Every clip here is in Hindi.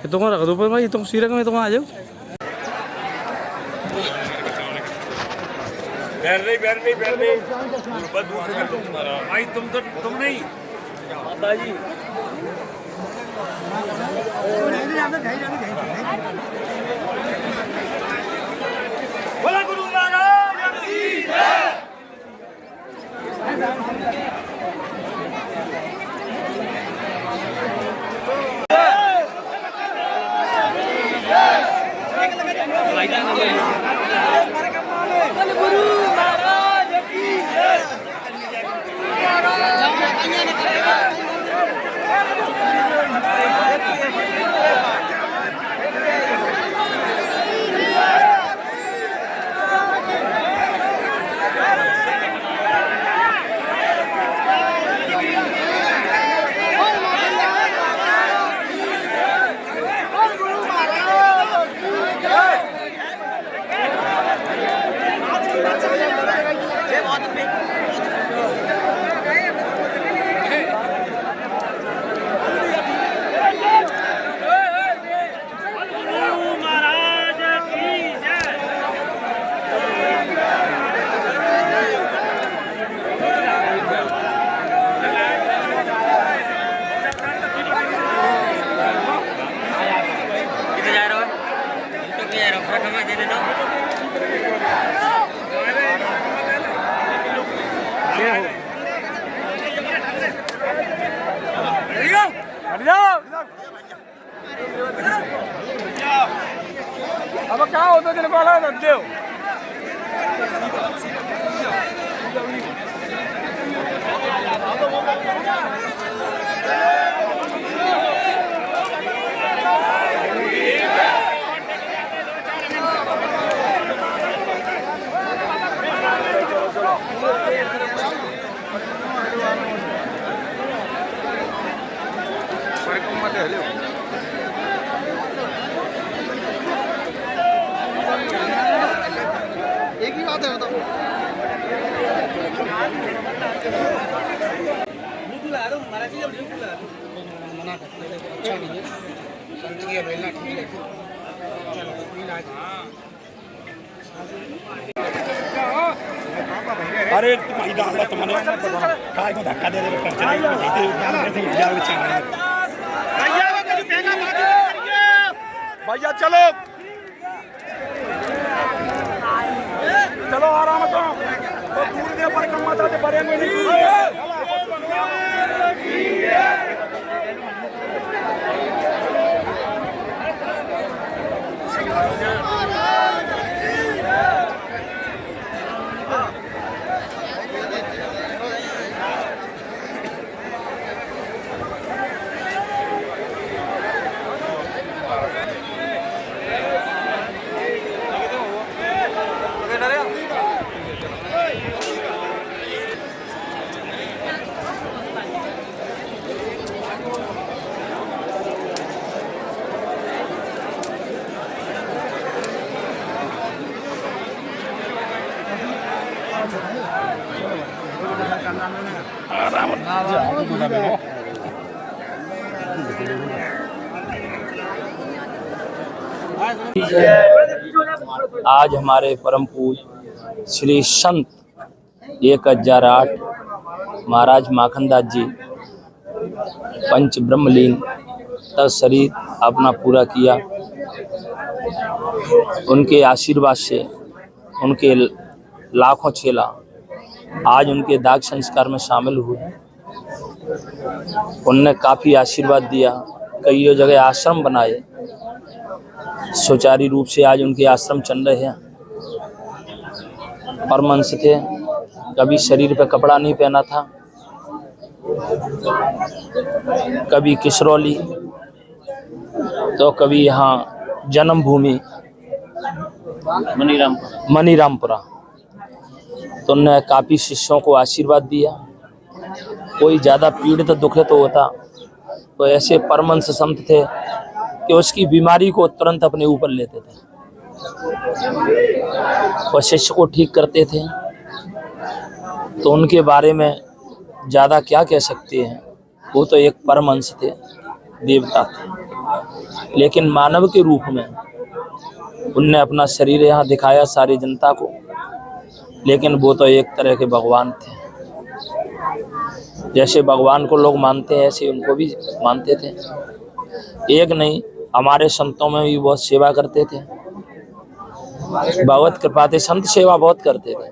Ito nga nakatupan ba itong sira kami itong ajaw. बैर नहीं बस दूसरे कर तुम्हारा भाई तुम नहीं माता जी बोला गुरु महाराज की जय अब कहाँ होता तेरे को अलग रख दो एक ही बात है बताओ मना करते हैं अच्छा नहीं है संत की अवहेलना ठीक है अरे तुमने काय को धक्का दे दे आज हमारे परम पूज्य श्री संत 1008 महाराज माखनदास जी पंच ब्रह्मलीन तब शरीर अपना पूरा किया। उनके आशीर्वाद से उनके लाखों चेला आज उनके दाग संस्कार में शामिल हुए। उनने काफ़ी आशीर्वाद दिया, कई जगह आश्रम बनाए, सुचारू रूप से आज उनके आश्रम चल रहे हैं। परमहंस थे, कभी शरीर पे कपड़ा नहीं पहना था, कभी किशरौली तो कभी यहाँ जन्मभूमि मनीरामपुरा। तो उन्होंने काफ़ी शिष्यों को आशीर्वाद दिया। कोई ज़्यादा पीड़ित दुखित होता तो ऐसे परमहंस संत थे कि उसकी बीमारी को तुरंत अपने ऊपर लेते थे और शिष्य को ठीक करते थे। तो उनके बारे में ज़्यादा क्या कह सकते हैं, वो तो एक परमहंस थे, देवता थे, लेकिन मानव के रूप में उनने अपना शरीर यहाँ दिखाया सारी जनता को, लेकिन वो तो एक तरह के भगवान थे। जैसे भगवान को लोग मानते हैं ऐसे उनको भी मानते थे। एक नहीं, हमारे संतों में भी बहुत सेवा करते थे, भगवत कृपा से संत सेवा बहुत करते थे,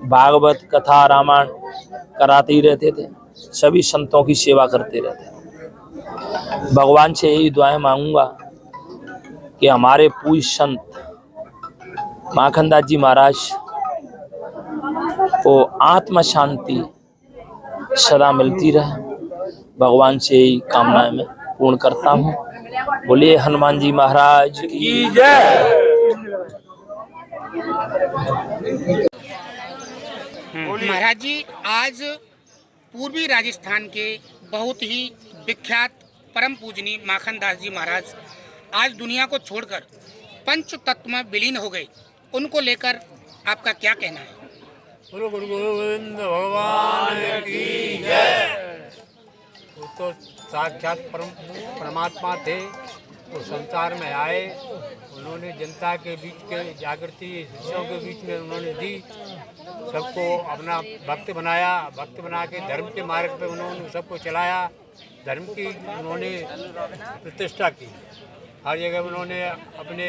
भागवत कथा रामायण कराते ही रहते थे, सभी संतों की सेवा करते रहते थे। भगवान से यही दुआएं मांगूंगा कि हमारे पूज्य संत माखनदास जी महाराज को आत्म शांति सदा मिलती रहे। भगवान से यही कामनाएं मैं पूर्ण करता हूँ। बोलिए हनुमान जी महाराज की जय। महाराज जी, आज पूर्वी राजस्थान के बहुत ही विख्यात परम पूजनीय माखनदास जी महाराज आज दुनिया को छोड़कर पंच तत्व में विलीन हो गए। उनको लेकर आपका क्या कहना है? गुरु गोविंद भगवान की जय। वो तो साक्षात परमात्मा थे। वो संसार में आए, उन्होंने जनता के बीच के जागृति शिष्यों के बीच में उन्होंने दी, सबको अपना भक्त बनाया, भक्त बना के धर्म के मार्ग पे उन्होंने सबको चलाया, धर्म की उन्होंने प्रतिष्ठा की। हर जगह उन्होंने अपने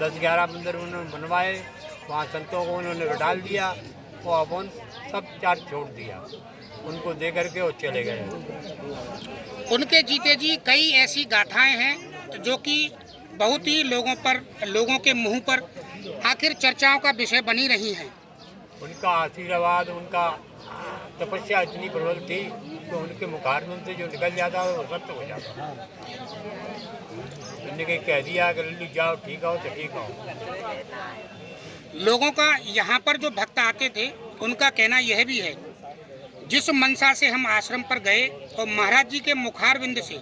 10-11 मंदिर उन्होंने बनवाए, वहाँ संतों को उन्होंने डाल दिया, वो अपन सब चार छोड़ दिया, उनको दे करके वो चले गए। उनके जीते जी कई ऐसी गाथाएं हैं जो कि बहुत ही लोगों के मुंह पर आखिर चर्चाओं का विषय बनी रही हैं। उनका आशीर्वाद, उनका तपस्या इतनी प्रबल थी तो उनके मुखारबिंद से जो निकल जाता वो सत्य हो जाता। उन्होंने कह दिया कि लल्लू जाओ, ठीक आओ तो ठीक आओ। लोगों का यहाँ पर जो भक्त आते थे उनका कहना यह भी है, जिस मनसा से हम आश्रम पर गए और महाराज जी के मुखारबिंद से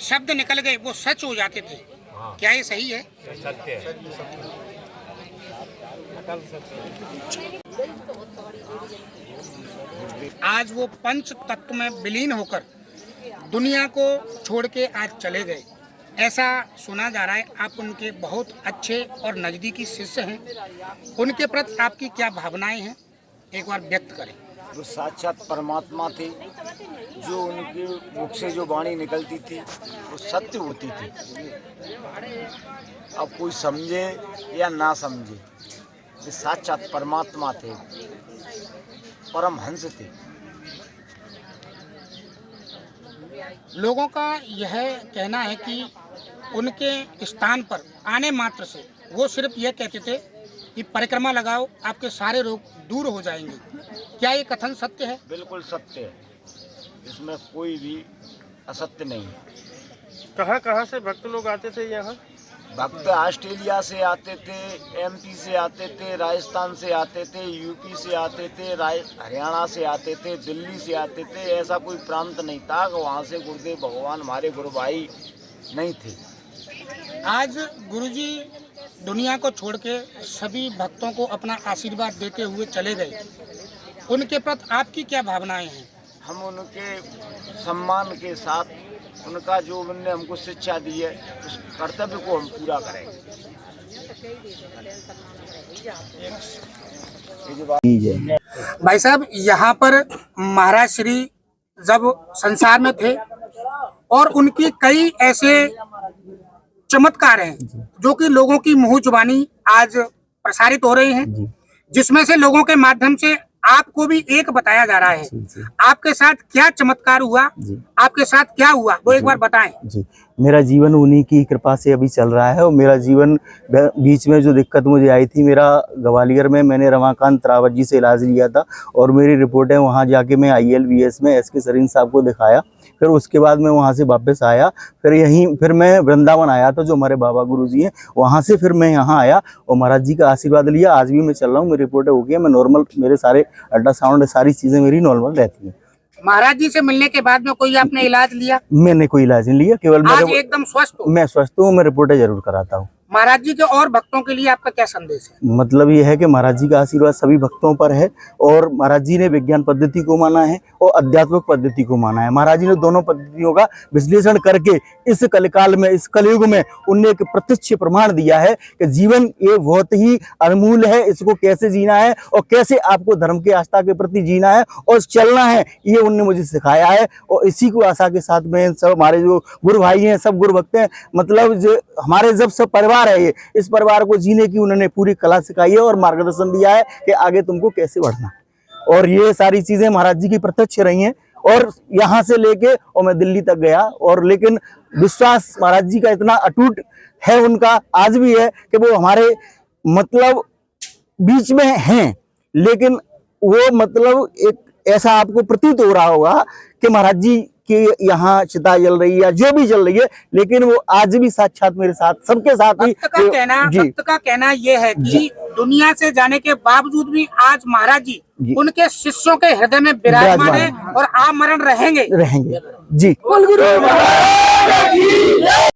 शब्द निकल गए वो सच हो जाते थे। हाँ। क्या ये सही है? सत्य है। आज वो पंच तत्व में विलीन होकर दुनिया को छोड़ के आज चले गए, ऐसा सुना जा रहा है। आप उनके बहुत अच्छे और नज़दीकी शिष्य हैं, उनके प्रति आपकी क्या भावनाएं हैं, एक बार व्यक्त करें। वो साक्षात परमात्मा थे, जो उनके मुख से जो वाणी निकलती थी वो सत्य होती थी। अब कोई समझे या ना समझे, ये साक्षात परमात्मा थे, परमहंस थे। लोगों का यह कहना है कि उनके स्थान पर आने मात्र से वो सिर्फ यह कहते थे कि परिक्रमा लगाओ, आपके सारे रोग दूर हो जाएंगे। क्या ये कथन सत्य है? बिल्कुल सत्य है, इसमें कोई भी असत्य नहीं है। कहाँ से भक्त लोग आते थे यहाँ? भक्त ऑस्ट्रेलिया से आते थे, एमपी से आते थे, राजस्थान से आते थे, यूपी से आते थे, हरियाणा से आते थे, दिल्ली से आते थे। ऐसा कोई प्रांत नहीं था कि वहाँ से गुरुदेव भगवान हमारे गुरु भाई नहीं थे। आज गुरुजी दुनिया को छोड़ के सभी भक्तों को अपना आशीर्वाद देते हुए चले गए, उनके प्रति आपकी क्या भावनाएं हैं? हम उनके सम्मान के साथ उनका जो उन्होंने हमको शिक्षा दी है उस कर्तव्य को हम पूरा करेंगे। भाई साहब, यहाँ पर महाराज श्री जब संसार में थे और उनकी कई ऐसे चमत्कार हैं जो कि लोगों की मुंह जुबानी आज प्रसारित हो रही हैं, जिसमें से लोगों के माध्यम से आपको भी एक बताया जा रहा है। आपके साथ क्या चमत्कार हुआ, आपके साथ क्या हुआ, वो एक बार बताएं। जी, मेरा जीवन उन्हीं की कृपा से अभी चल रहा है। और मेरा जीवन बीच में जो दिक्कत मुझे आई थी, मेरा ग्वालियर में मैंने रमाकांत रावत जी से इलाज लिया था और मेरी रिपोर्टें वहाँ जाके मैं ILBS में SK सरीन साहब को दिखाया। फिर उसके बाद मैं वहाँ से वापस आया, फिर मैं वृंदावन आया था, जो हमारे बाबा गुरु जी हैं, वहाँ से फिर मैं यहाँ आया और महाराज जी का आशीर्वाद लिया। आज भी मैं चल रहा हूँ, मेरी रिपोर्टें हो गई है, मैं नॉर्मल, मेरे सारे अल्ट्रासाउंड सारी चीज़ें मेरी नॉर्मल रहती हैं। महाराज जी से मिलने के बाद में कोई आपने इलाज लिया? मैंने कोई इलाज नहीं लिया, केवल आज एकदम स्वस्थ हो? मैं स्वस्थ हूँ, मैं रिपोर्टें जरूर कराता हूँ। महाराज जी के और भक्तों के लिए आपका क्या संदेश है? मतलब ये है कि महाराज जी का आशीर्वाद सभी भक्तों पर है और महाराज जी ने विज्ञान पद्धति को माना है और आध्यात्मिक पद्धति को माना है। महाराज जी ने दोनों पद्धतियों का विश्लेषण करके इस कलकाल में, इस कलयुग में उनने एक प्रत्यक्ष प्रमाण दिया है कि जीवन ये बहुत ही अनमोल है, इसको कैसे जीना है और कैसे आपको धर्म के आस्था के प्रति जीना है और चलना है, ये उनने मुझे सिखाया है। और इसी को आशा के साथ में सब हमारे जो गुरु भाई हैं, सब गुरु भक्त हैं, मतलब जो हमारे जब सब परिवार है, ये इस परिवार को जीने की उन्होंने पूरी कला सिखाई है और मार्गदर्शन दिया है कि आगे तुमको कैसे बढ़ना। और ये सारी चीजें महाराज जी की प्रत्यक्ष रही हैं और यहाँ से लेके और मैं दिल्ली तक गया, और लेकिन विश्वास महाराज जी का इतना अटूट है, उनका आज भी है कि वो हमारे मतलब बीच में हैं, लेकिन वो मतलब एक ऐसा आपको प्रतीत हो रहा होगा कि महाराज जी कि यहाँ चिता जल रही है, जो भी जल रही है, लेकिन वो आज भी साक्षात मेरे साथ, सबके साथ ही। भक्त का कहना ये है कि दुनिया से जाने के बावजूद भी आज महाराज जी उनके शिष्यों के हृदय में विराजमान है और आमरण रहेंगे जी।